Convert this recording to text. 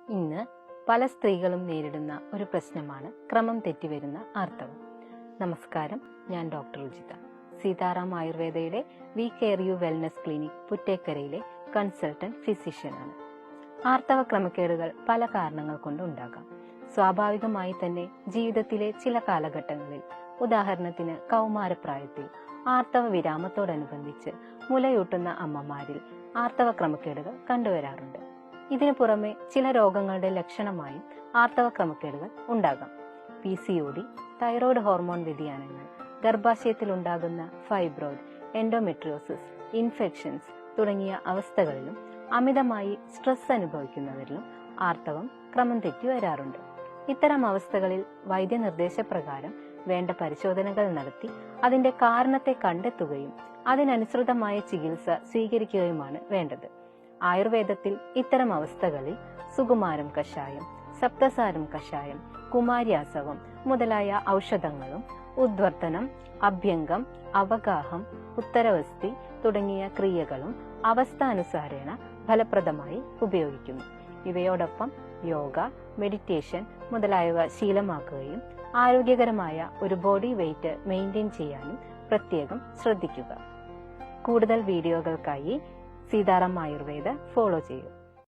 ഇന്ന് പല സ്ത്രീകളും നേരിടുന്ന ഒരു പ്രശ്നമാണ് ക്രമം തെറ്റിവരുന്ന ആർത്തവം. നമസ്കാരം, ഞാൻ ഡോക്ടർ രുചിത, സീതാറാം ആയുർവേദയുടെ we care you wellness clinic പുറ്റേക്കരയിലെ കൺസൾട്ടന്റ് ഫിസിഷ്യനാണ്. ആർത്തവ ക്രമക്കേടുകൾ പല കാരണങ്ങൾ കൊണ്ട് ഉണ്ടാകാം. സ്വാഭാവികമായി തന്നെ ജീവിതത്തിലെ ചില കാലഘട്ടങ്ങളിൽ, ഉദാഹരണത്തിന് കൗമാരപ്രായത്തിൽ ആർത്തവ വിരാമത്തോടനുബന്ധിച്ച് മുലയൂട്ടുന്ന അമ്മമാരിൽ ആർത്തവ ക്രമക്കേടുകൾ കണ്ടുവരാറുണ്ട്. ഇതിനു പുറമെ ചില രോഗങ്ങളുടെ ലക്ഷണമായും ആർത്തവ ക്രമക്കേടുകൾ ഉണ്ടാകാം. PCOD, തൈറോയ്ഡ് ഹോർമോൺ വ്യതിയാനങ്ങൾ, ഗർഭാശയത്തിൽ ഉണ്ടാകുന്ന ഫൈബ്രോയിഡ്, എൻഡോമെട്രിയോസിസ്, ഇൻഫെക്ഷൻസ് തുടങ്ങിയ അവസ്ഥകളിലും അമിതമായി സ്ട്രെസ് അനുഭവിക്കുന്നവരിലും ആർത്തവം ക്രമം തെറ്റി വരാറുണ്ട്. ഇത്തരം അവസ്ഥകളിൽ വൈദ്യനിർദ്ദേശപ്രകാരം വേണ്ട പരിശോധനകൾ നടത്തി അതിന്റെ കാരണത്തെ കണ്ടെത്തുകയും അതിനനുസൃതമായ ചികിത്സ സ്വീകരിക്കുകയുമാണ് വേണ്ടത്. ആയുർവേദത്തിൽ ഇത്തരം അവസ്ഥകളിൽ സുകുമാരം കഷായം, സപ്തസാരം കഷായം, കുമാര്യാസവം മുതലായ ഔഷധങ്ങളും ഉദ്വർത്തനം, അഭ്യംഗം, അവഗാഹം, ഉത്തരവസ്തി തുടങ്ങിയ ക്രിയകളും അവസ്ഥാനുസാരേണ ഫലപ്രദമായി ഉപയോഗിക്കുന്നു. ഇവയോടൊപ്പം യോഗ, മെഡിറ്റേഷൻ മുതലായവ ശീലമാക്കുകയും ആരോഗ്യകരമായ ഒരു ബോഡി വെയ്റ്റ് മെയിൻറ്റെയിൻ ചെയ്യാനും പ്രത്യേകം ശ്രദ്ധിക്കുക. കൂടുതൽ വീഡിയോകൾക്കായി സീതാറാം ആയുർവേദ ഫോളോ ചെയ്യൂ.